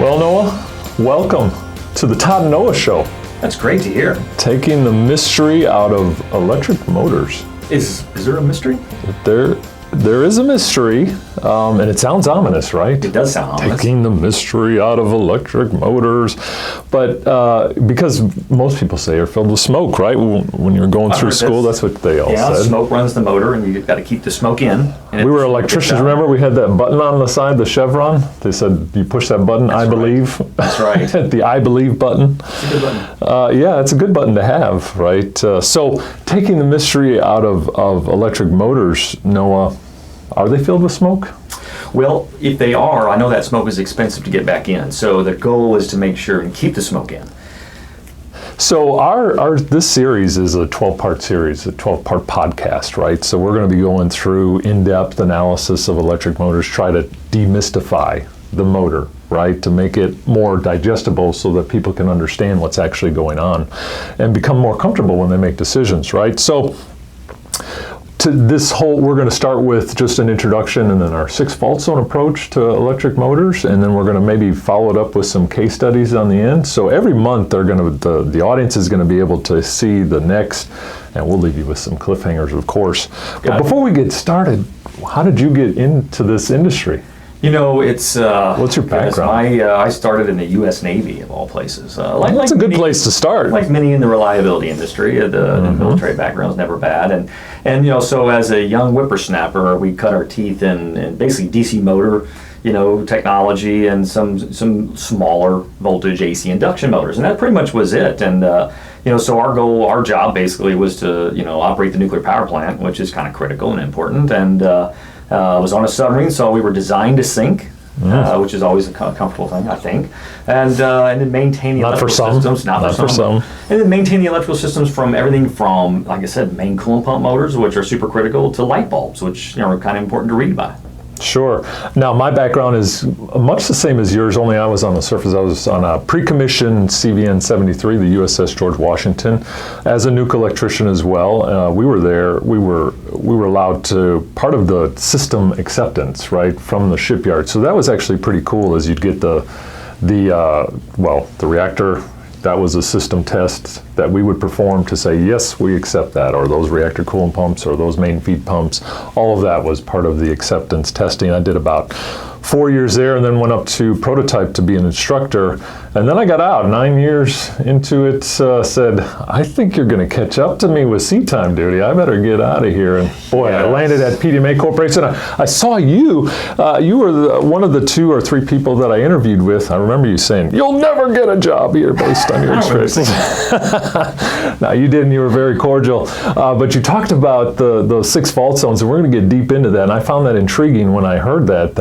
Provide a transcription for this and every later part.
Well, Noah, welcome to the Todd and Noah Show. That's great to hear. Taking the mystery out of electric motors. Is there a mystery? There is a mystery, and it sounds ominous, right? It does sound ominous. Taking the mystery out of electric motors. But because most people say are filled with smoke, right? When you're going through school, that's what they all said. Yeah, smoke runs the motor, and you've got to keep the smoke in. We were electricians, remember? We had that button on the side, the chevron. They said, you push that button, That's I right. believe. That's right. The I believe button. It's a good button. Yeah, it's a good button to have, right? So taking the mystery out of electric motors, Noah, are they filled with smoke? Well, if they are, I know that smoke is expensive to get back in. So the goal is to make sure and keep the smoke in. So this series is a 12-part series, a 12-part podcast, right? So we're going to be going through in-depth analysis of electric motors, try to demystify the motor, right? To make it more digestible so that people can understand what's actually going on and become more comfortable when they make decisions, right? So we're going to start with just an introduction and then our 6 fault zone approach to electric motors, and then we're going to maybe follow it up with some case studies on the end. So every month the audience is going to be able to see the next, and we'll leave you with some cliffhangers, of course. But before we get started, how did you get into this industry? You know, it's... What's your background? I started in the U.S. Navy, of all places. That's a good place to start. Like many in the reliability industry, the military background is never bad. And you know, so as a young whippersnapper, we cut our teeth in basically DC motor, technology and some smaller voltage AC induction motors. And that pretty much was it. And, so our job basically was to, operate the nuclear power plant, which is kind of critical and important. And was on a submarine, so we were designed to sink, which is always a comfortable thing, I think. And then maintain the electrical systems. Not for some. And then maintain the electrical systems from everything from, like I said, main coolant pump motors, which are super critical, to light bulbs, which are kind of important to read by. Sure. Now, my background is much the same as yours, only I was on the surface. I was on a pre-commissioned CVN 73, the USS George Washington, as a nuke electrician as well. We were there. We were allowed to, part of the system acceptance, right, from the shipyard. So that was actually pretty cool, as you'd get the reactor. That was a system test that we would perform to say, yes, we accept that, or those reactor coolant pumps, or those main feed pumps. All of that was part of the acceptance testing. I did about 4 years there, and then went up to prototype to be an instructor. And then I got out 9 years into it, said, I think you're going to catch up to me with sea time duty. I better get out of here. And boy, I landed at PDMA Corporation. I saw you. You were one of the 2 or 3 people that I interviewed with. I remember you saying, you'll never get a job here based on your experience. No, you didn't. You were very cordial. But you talked about those 6 fault zones, and we're going to get deep into that. And I found that intriguing when I heard that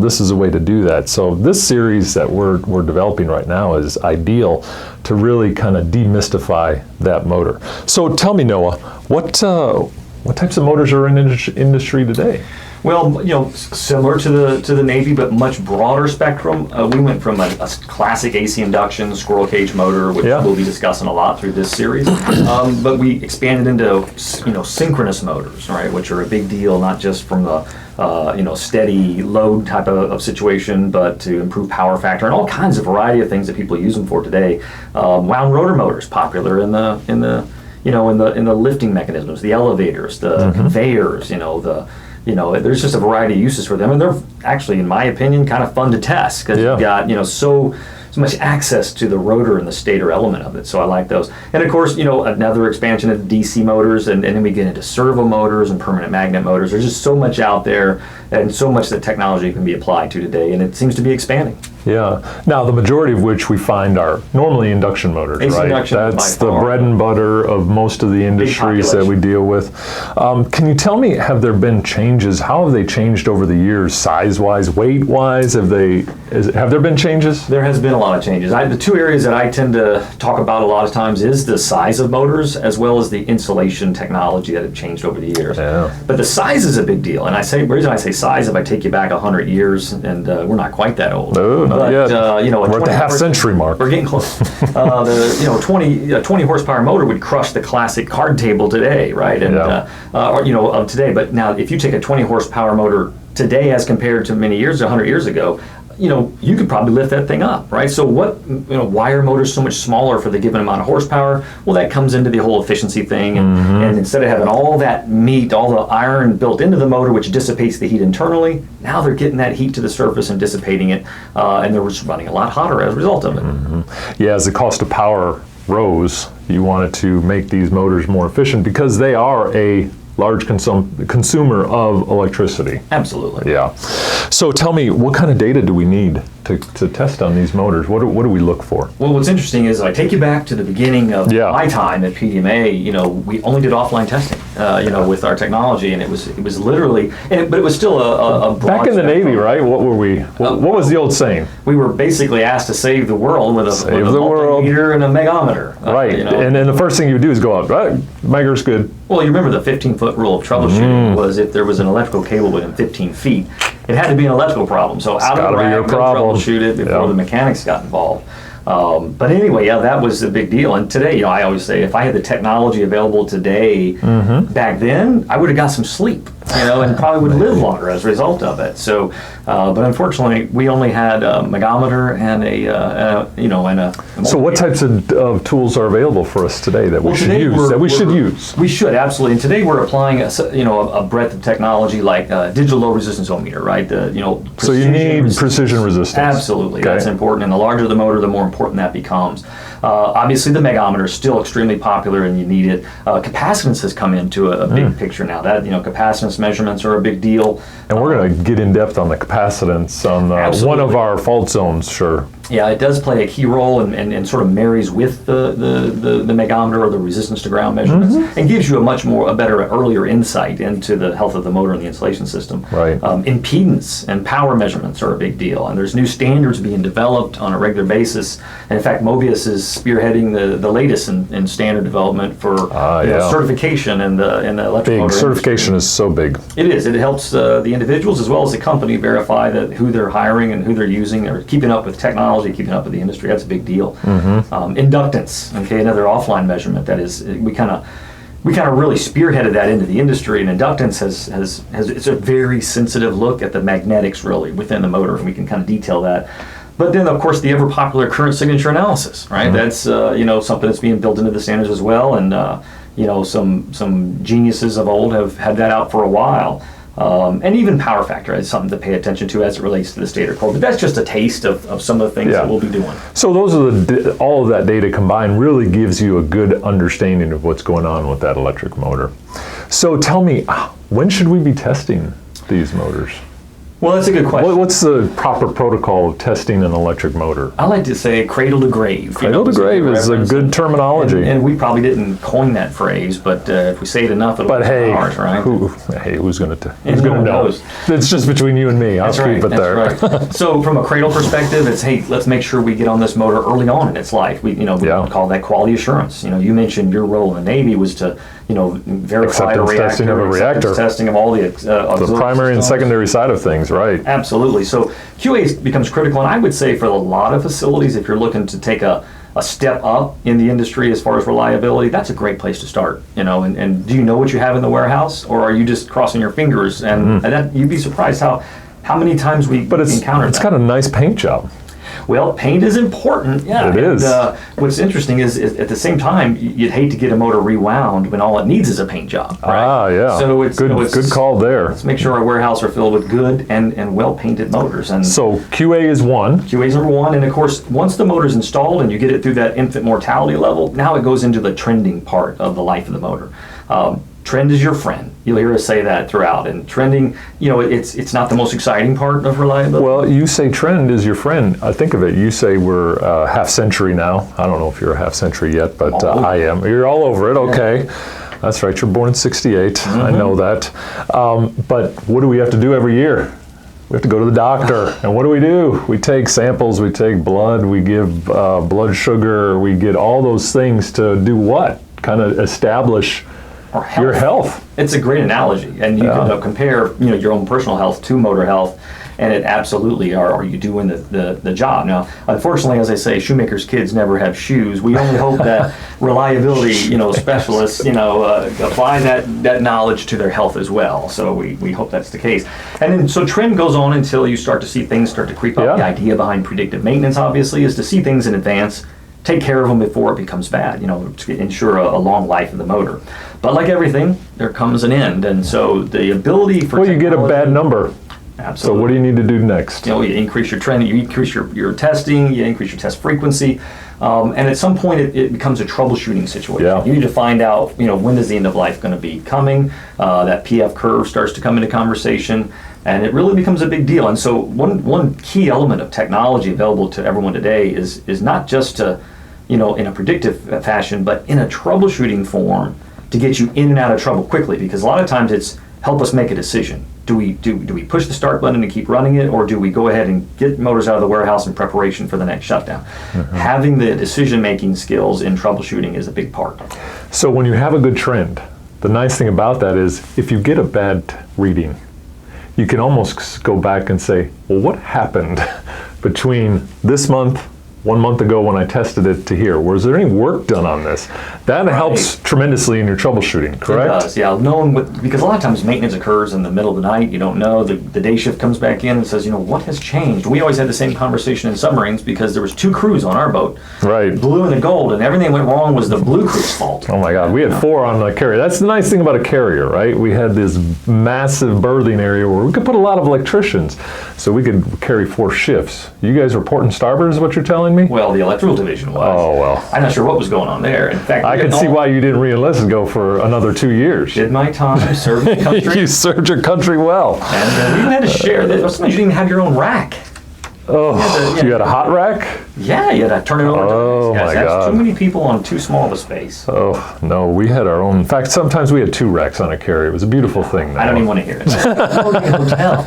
this is a way to do that. So this series that we're developing right now is ideal to really kind of demystify that motor. So tell me, Noah, what types of motors are in industry today? Well, similar to the Navy, but much broader spectrum. We went from a classic AC induction squirrel cage motor, which we'll be discussing a lot through this series, but we expanded into synchronous motors, right, which are a big deal, not just from the steady load type of situation, but to improve power factor and all kinds of variety of things that people use them for today. Wound rotor motors, popular in the lifting mechanisms, the elevators, the conveyors, there's just a variety of uses for them, and they're actually, in my opinion, kind of fun to test because you've got so much access to the rotor and the stator element of it. So I like those. And of course, another expansion of DC motors, and then we get into servo motors and permanent magnet motors. There's just so much out there and so much that technology can be applied to today, and it seems to be expanding. Yeah. Now, the majority of which we find are normally induction motors, AC right? Induction That's the bread and butter of most of the industries that we deal with. Can you tell me, have there been changes? How have they changed over the years, size-wise, weight-wise? Have there been changes? There has been a lot of changes. The 2 areas that I tend to talk about a lot of times is the size of motors as well as the insulation technology that have changed over the years. Yeah. But the size is a big deal. And the reason I say size, if I take you back 100 years, and we're not quite that old. No, not yet. We're at the half-century mark. We're getting close. 20 horsepower motor would crush the classic card table today, right? And of today. But now, if you take a 20 horsepower motor today as compared to many years, 100 years ago, you could probably lift that thing up, right? So why are motors so much smaller for the given amount of horsepower? Well, that comes into the whole efficiency thing. And instead of having all that meat, all the iron built into the motor, which dissipates the heat internally, now they're getting that heat to the surface and dissipating it, and they're just running a lot hotter as a result of it. Yeah, as the cost of power rose, you wanted to make these motors more efficient because they are a large consumer of electricity. Absolutely. Yeah. So tell me, what kind of data do we need to test on these motors? What do we look for? Well, what's interesting is I take you back to the beginning of my time at PDMA. We only did offline testing, with our technology, and it was literally, but it was still a broad back in the spectrum. Navy, right? What were we? What was the old saying? We were basically asked to save the world with a multimeter and a megometer. Right. And then the first thing you do is go out, right, mega's good. Well, you remember the 15-foot rule of troubleshooting was if there was an electrical cable within 15 feet, it had to be an electrical problem. So out of the rack, troubleshoot it before the mechanics got involved. But anyway, that was a big deal. And today, I always say, if I had the technology available today, back then, I would have got some sleep, and probably would live longer as a result of it. So, but unfortunately, we only had a megometer and a So what types of tools are available for us today that we should use? We should, absolutely. And today we're applying a breadth of technology like digital low resistance ohmmeter, right? So you need precision resistance. Absolutely, that's important. And the larger the motor, the more important that becomes. Obviously, the megometer is still extremely popular, and you need it. Capacitance has come into a big picture now. That capacitance measurements are a big deal. And we're going to get in depth on the capacitance on one of our fault zones, sure. Yeah, it does play a key role and sort of marries with the megometer or the resistance to ground measurements and gives you a better, earlier insight into the health of the motor and the insulation system. Right. Impedance and power measurements are a big deal, and there's new standards being developed on a regular basis. And in fact, Mobius is spearheading the latest in standard development for certification in the electric motor certification industry. is so big. It is. It helps the individuals as well as the company verify that who they're hiring and who they're using or keeping up with technology. Keeping up with the industry, that's a big deal. Inductance, another offline measurement that is, we kind of really spearheaded that into the industry, and inductance has it's a very sensitive look at the magnetics really within the motor, and we can kind of detail that. But then, of course, the ever popular current signature analysis, right? That's something that's being built into the standards as well, and some geniuses of old have had that out for a while. And even power factor is something to pay attention to as it relates to the stator core. But that's just a taste of some of the things that we'll be doing. So those are all of that data combined really gives you a good understanding of what's going on with that electric motor. So tell me, when should we be testing these motors? Well, that's a good question. What's the proper protocol of testing an electric motor? I like to say cradle to grave. Cradle to grave is a good terminology. And we probably didn't coin that phrase, but if we say it enough, it'll be ours, right? Who's going to know? It's just between you and me. I'll keep it there. Right. So from a cradle perspective, it's, hey, let's make sure we get on this motor early on in its life. We call that quality assurance. You mentioned your role in the Navy was to verify the reactor, testing of a reactor, testing of all the primary and secondary side of things, right? Absolutely. So QA becomes critical, and I would say for a lot of facilities, if you're looking to take a step up in the industry as far as reliability, that's a great place to start. And do you know what you have in the warehouse, or are you just crossing your fingers? And that, you'd be surprised how many times we encounter that. It's got a nice paint job. Well, paint is important, yeah. It is. What's interesting is at the same time, you'd hate to get a motor rewound when all it needs is a paint job, right? Yeah. So it's good call there. Let's make sure our warehouse are filled with good and well-painted motors. And so QA is one. QA is number one, and of course, once the motor's installed and you get it through that infant mortality level, now it goes into the trending part of the life of the motor. Trend is your friend. You'll hear us say that throughout. And trending, it's not the most exciting part of reliability. Well, you say trend is your friend. I think of it. You say we're half century now. I don't know if you're a half century yet, but I am. You're all over it. Okay. Yeah. That's right. You're born in '68. I know that. But what do we have to do every year? We have to go to the doctor. And what do? We take samples. We take blood. We give blood sugar. We get all those things to do what? Kind of establish or health. Your health. It's a great analogy, and you can compare your own personal health to motor health, and it absolutely are you doing the job. Now, unfortunately, as I say, shoemakers' kids never have shoes. We only hope that reliability specialists apply that knowledge to their health as well. So we hope that's the case. And then so trend goes on until you start to see things start to creep up. The idea behind predictive maintenance, obviously, is to see things in advance, take care of them before it becomes bad, to ensure a long life of the motor. But like everything, there comes an end. And so the ability for you get a bad number. Absolutely. So what do you need to do next? You increase your trend, you increase your testing, you increase your test frequency. And at some point it becomes a troubleshooting situation. Yeah. You need to find out, when is the end of life going to be coming? That PF curve starts to come into conversation. And it really becomes a big deal. And so one key element of technology available to everyone today is not just to, in a predictive fashion, but in a troubleshooting form to get you in and out of trouble quickly. Because a lot of times it's help us make a decision. Do we push the start button and keep running it, or do we go ahead and get motors out of the warehouse in preparation for the next shutdown? Mm-hmm. Having the decision-making skills in troubleshooting is a big part. So when you have a good trend, the nice thing about that is if you get a bad reading, you can almost go back and say, well, what happened between this month, 1 month ago when I tested it to here? Was there any work done on this? That helps tremendously in your troubleshooting, correct? It does, yeah. Because a lot of times maintenance occurs in the middle of the night. You don't know. The day shift comes back in and says, what has changed? We always had the same conversation in submarines because there was 2 crews on our boat. Right. The blue and the gold, and everything went wrong was the blue crew's fault. Oh my God, we had 4 on a carrier. That's the nice thing about a carrier, right? We had this massive berthing area where we could put a lot of electricians, so we could carry 4 shifts. You guys reporting starboard is what you're telling me? Well, the electrical division was. Oh, well. I'm not sure what was going on there. In fact, I can see why you didn't re-enlist and go for another 2 years. Did my time, served the country. You served your country well. And we even had to share that. Sometimes you didn't even have your own rack. Oh, you had a hot rack? Yeah, you had to turn it over to the next guys. My God. That's too many people on too small of a space. Oh, no, we had our own. In fact, sometimes we had 2 racks on a carrier. It was a beautiful thing. I don't even want to hear it. Hotel.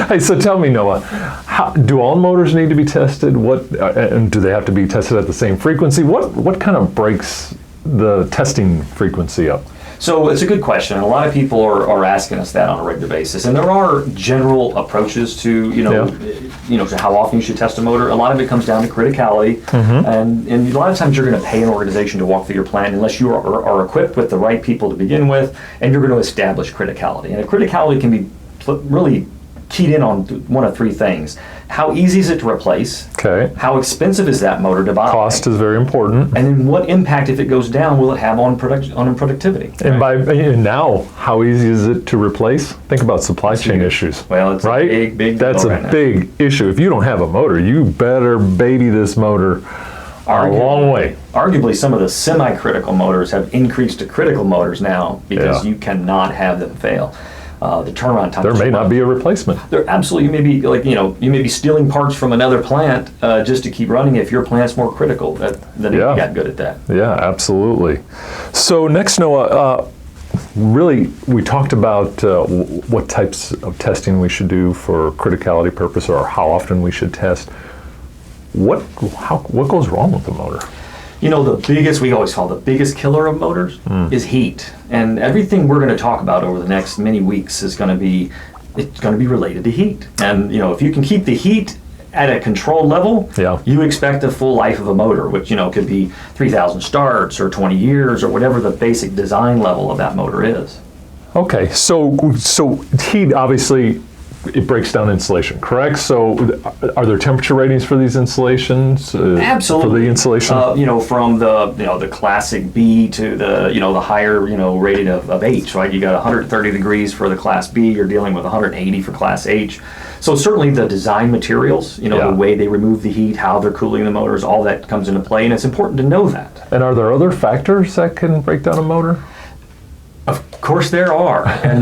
Hey, so tell me, Noah, do all motors need to be tested? And do they have to be tested at the same frequency? What kind of breaks the testing frequency up? So it's a good question, and a lot of people are asking us that on a regular basis. And there are general approaches to to how often you should test a motor. A lot of it comes down to criticality, and a lot of times you're going to pay an organization to walk through your plant unless you are equipped with the right people to begin with, and you're going to establish criticality. And a criticality can be really keyed in on one of 3 things. How easy is it to replace? Okay. How expensive is that motor to buy? Cost is very important. And then what impact, if it goes down, will it have on productivity? And now, how easy is it to replace? Think about supply chain issues. Well, it's right? a big That's a big issue. If you don't have a motor, you better baby this motor a long way. Arguably, some of the semi-critical motors have increased to critical motors now because you cannot have them fail. The turnaround time. There may not be a replacement. There absolutely may be, you may be stealing parts from another plant just to keep running if your plant's more critical. Then you got good at that. Yeah, absolutely. So next, Noah, really, we talked about what types of testing we should do for criticality purpose, or how often we should test. What goes wrong with the motor? The biggest, we always call the biggest killer of motors is heat. And everything we're going to talk about over the next many weeks is going to be related to heat. And, if you can keep the heat at a controlled level, you expect a full life of a motor, which, could be 3,000 starts or 20 years or whatever the basic design level of that motor is. Okay, so heat, obviously, it breaks down insulation, correct? So are there temperature ratings for these installations? Absolutely. For the insulation? From the classic B to the higher, rating of H, right? You got 130 degrees for the class B, you're dealing with 180 for class H. So certainly the design materials, the way they remove the heat, how they're cooling the motors, all that comes into play, and it's important to know that. And are there other factors that can break down a motor? Of course there are, and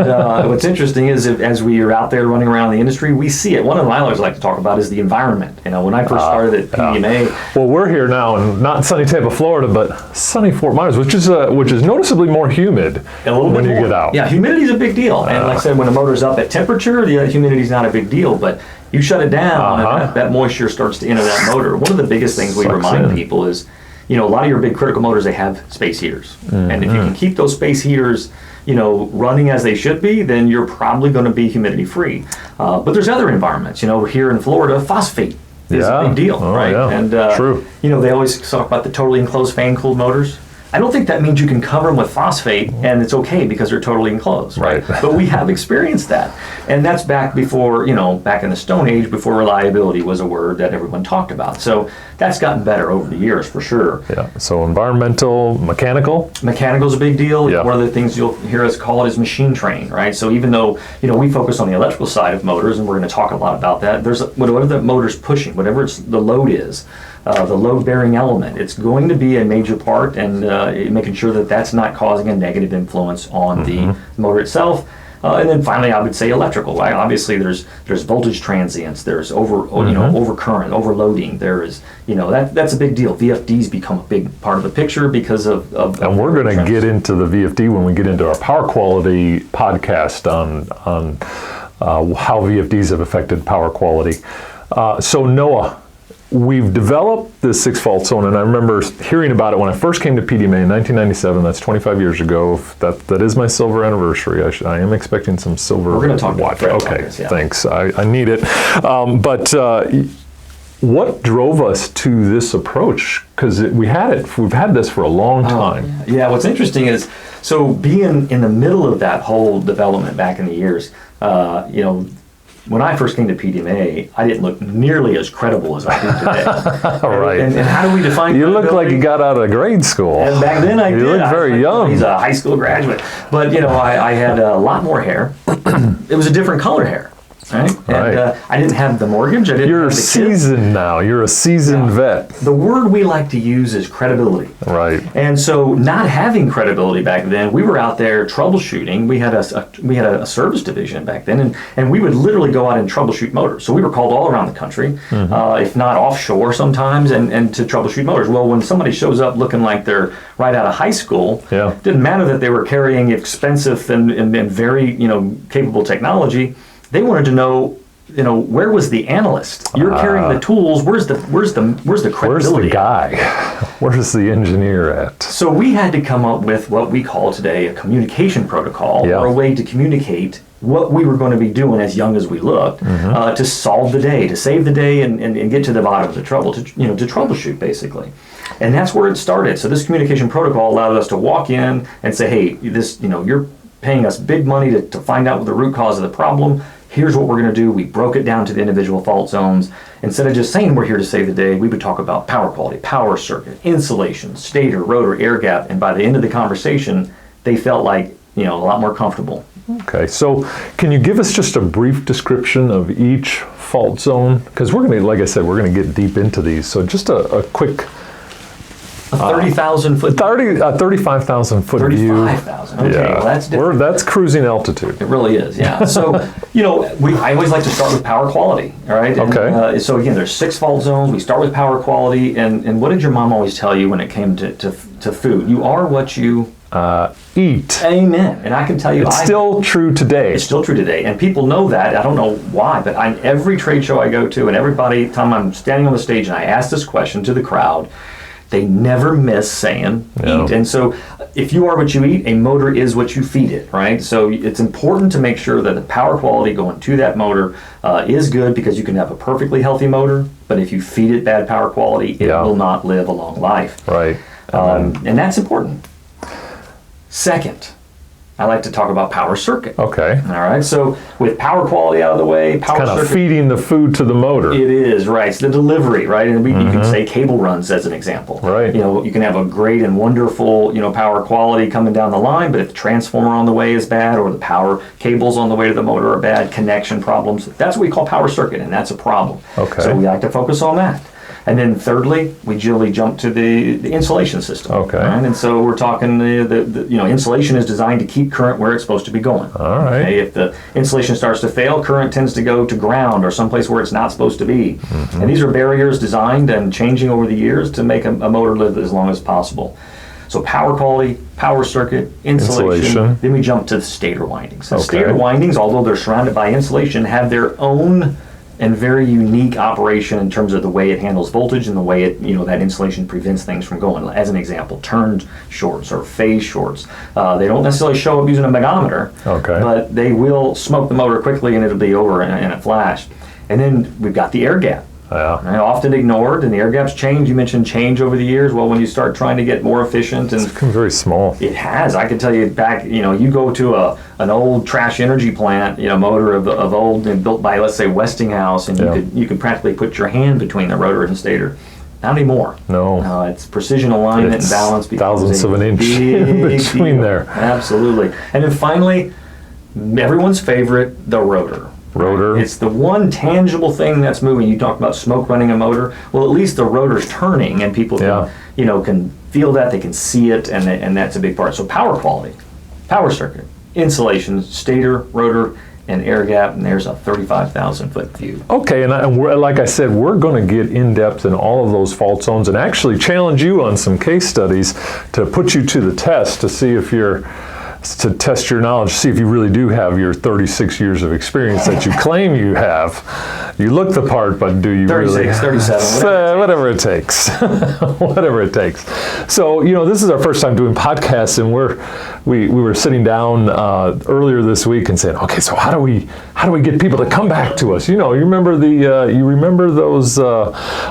what's interesting is as we are out there running around the industry, we see it. One of the I always like to talk about is the environment. When I first started at PDMA. Well, we're here now in not sunny Tampa, Florida, but sunny Fort Myers, which is noticeably more humid when you get out. Yeah, humidity is a big deal, and like I said, when the motor's up at temperature, the humidity is not a big deal, but you shut it down, and that moisture starts to enter that motor. One of the biggest things we remind people is, a lot of your big critical motors, they have space heaters. And if you can keep those space heaters, running as they should be, then you're probably going to be humidity free. But there's other environments. Here in Florida, phosphate is a big deal, right? Yeah. And True. They always talk about the totally enclosed fan-cooled motors. I don't think that means you can cover them with phosphate and it's okay because they're totally enclosed, right? But we have experienced that. And that's back before, back in the Stone Age, before reliability was a word that everyone talked about. So that's gotten better over the years for sure. Yeah, so environmental, mechanical? Mechanical's a big deal. Yeah. One of the things you'll hear us call it is machine training, right? So even though, we focus on the electrical side of motors, and we're going to talk a lot about that, there's whatever the motor's pushing, whatever the load is, the load-bearing element, it's going to be a major part, and making sure that that's not causing a negative influence on the motor itself. And then finally, I would say electrical. Right? Obviously, there's voltage transients, there's overcurrent, overloading. There is, that's a big deal. VFDs become a big part of the picture because of and we're going to get into the VFD when we get into our power quality podcast on how VFDs have affected power quality. So Noah, we've developed this 6-fault zone, and I remember hearing about it when I first came to PDMA in 1997. That's 25 years ago. That is my silver anniversary. I am expecting some silver. We're going to talk about watch. Okay, this, yeah. Thanks. I need it. But what drove us to this approach? Because we've had this for a long time. Yeah, what's interesting is, so being in the middle of that whole development back in the years, when I first came to PDMA, I didn't look nearly as credible as I do today. Right. And how do we define You look like credibility? you got out of grade school. And back then I did. You look very young. He's a high school graduate. But, I had a lot more hair. It was a different color hair. Right? And I didn't have the mortgage. You're have the seasoned now. You're a seasoned vet. The word we like to use is credibility. Right. And so, not having credibility back then, we were out there troubleshooting. We had a service division back then, and we would literally go out and troubleshoot motors. So we were called all around the country, if not offshore sometimes, and to troubleshoot motors. Well, when somebody shows up looking like they're right out of high school, it didn't matter that they were carrying expensive and very capable technology. They wanted to know, where was the analyst? You're carrying the tools. Where's the credibility? Where's the guy? Where's the engineer at? So we had to come up with what we call today a communication protocol, or a way to communicate what we were going to be doing as young as we looked, to solve the day, to save the day, and get to the bottom of the trouble, to troubleshoot basically. And that's where it started. So this communication protocol allowed us to walk in and say, hey, you're paying us big money to find out what the root cause of the problem. Here's what we're going to do. We broke it down to the individual fault zones. Instead of just saying we're here to save the day, we would talk about power quality, power circuit, insulation, stator, rotor, air gap. And by the end of the conversation, they felt like, a lot more comfortable. Okay, so can you give us just a brief description of each fault zone? Because we're going to, like I said, we're going to get deep into these. So just a quick... 30,000 foot. 35,000 foot view. 35,000. Okay, well that's different. That's cruising altitude. It really is, yeah. So, I always like to start with power quality, all right? And, okay. So again, there's 6 fault zones. We start with power quality, and what did your mom always tell you when it came to food? You are what you eat. Amen. And I can tell you, it's still true today. It's still true today, and people know that. I don't know why, but on every trade show I go to, and every time I'm standing on the stage and I ask this question to the crowd, they never miss saying eat. And so if you are what you eat, a motor is what you feed it, right? So it's important to make sure that the power quality going to that motor is good, because you can have a perfectly healthy motor, but if you feed it bad power quality, it will not live a long life. Right. And that's important. Second, I like to talk about power circuit. Okay. All right. So with power quality out of the way, power kind circuit. of feeding the food to the motor. It is, right. It's the delivery, right? And you can say cable runs as an example. Right. You can have a great and wonderful, power quality coming down the line, but if the transformer on the way is bad, or the power cables on the way to the motor are bad, connection problems, that's what we call power circuit, and that's a problem. Okay. So we like to focus on that. And then thirdly, we generally jump to the insulation system. Okay. Right? And so we're talking the insulation is designed to keep current where it's supposed to be going. All right. Okay? If the insulation starts to fail, current tends to go to ground or someplace where it's not supposed to be. And these are barriers designed and changing over the years to make a motor live as long as possible. So power quality, power circuit, insulation. Then we jump to the stator windings. The stator windings, although they're surrounded by insulation, have their own and very unique operation in terms of the way it handles voltage and the way it, that insulation prevents things from going. As an example, turned shorts or phase shorts. They don't necessarily show up using a megometer, but they will smoke the motor quickly and it'll be over in a flash. And then we've got the air gap. Yeah. Often ignored, and the air gaps change. You mentioned change over the years. Well, when you start trying to get more efficient, and It's become very small. it has. I can tell you back. You go to an old trash energy plant, motor of old and built by, let's say, Westinghouse, and you could practically put your hand between the rotor and stator. Not anymore. No. It's precision alignment and balance. Thousandths of an inch in between there. Absolutely. And then finally, everyone's favorite, the rotor. Rotor. It's the one tangible thing that's moving. You talk about smoke running a motor. Well, at least the rotor's turning, and people can, can feel that. They can see it, and that's a big part. So power quality, power circuit, insulation, stator, rotor, and air gap, and there's a 35,000-foot view. Okay, and like I said, we're going to get in depth in all of those fault zones and actually challenge you on some case studies to put you to the test to see if to test your knowledge, see if you really do have your 36 years of experience that you claim you have. You look the part, but do you 36, really? 37, whatever it takes. Whatever it takes. So, this is our first time doing podcasts, and we were sitting down earlier this week and saying, okay, so how do we get people to come back to us? You remember you remember those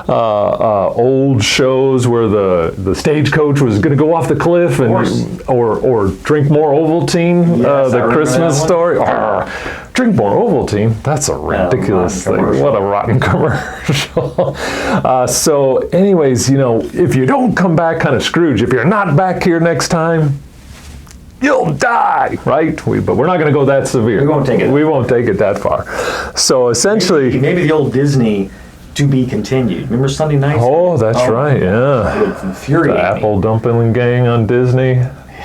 old shows where the stagecoach was going to go off the cliff and or drink more Ovaltine, the Christmas story. Drink more Ovaltine. That's a ridiculous thing. What a rotten commercial. So anyways, if you don't come back, kind of Scrooge, if you're not back here next time, you'll die, right? But we're not going to go that severe. We won't take it. We won't take it that far. So essentially... Maybe the old Disney to be continued. Remember Sunday nights? Oh, that's right, yeah. It would infuriate the Apple Dumpling Gang on Disney.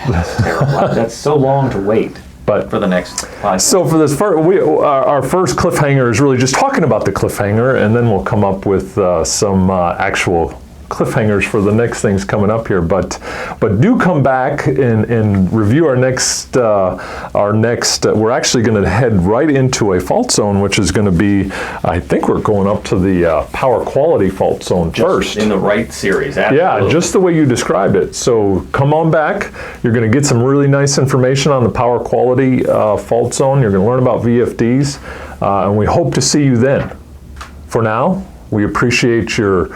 That's terrible. That's so long to wait. But for the next podcast. So for this our first cliffhanger is really just talking about the cliffhanger, and then we'll come up with some actual cliffhangers for the next things coming up here. But do come back and review our next. We're actually going to head right into a fault zone, which is going to be. I think we're going up to the power quality fault zone first. In the right series. Absolutely. Yeah, just the way you described it. So come on back. You're going to get some really nice information on the power quality fault zone. You're going to learn about VFDs, and we hope to see you then. For now, we appreciate your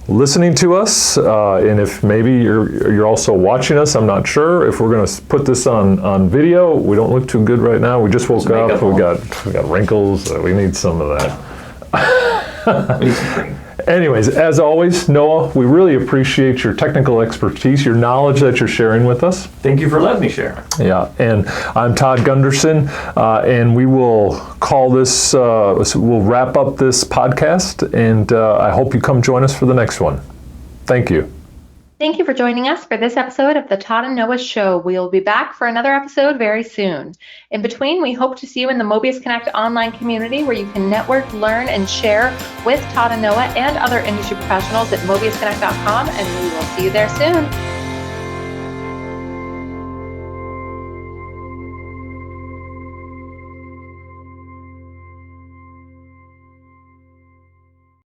listening to us, and if maybe you're also watching us, I'm not sure if we're going to put this on video. We don't look too good right now. We just woke up. We got wrinkles. We need some of that. We need some cream. Anyways, as always, Noah, we really appreciate your technical expertise, your knowledge that you're sharing with us. Thank you for letting me share. Yeah, and I'm Todd Gunderson, and we will call this, we'll wrap up this podcast, and I hope you come join us for the next one. Thank you. Thank you for joining us for this episode of the Todd and Noah Show. We will be back for another episode very soon. In between, we hope to see you in the Mobius Connect online community where you can network, learn, and share with Todd and Noah and other industry professionals at mobiusconnect.com, and we will see you there soon.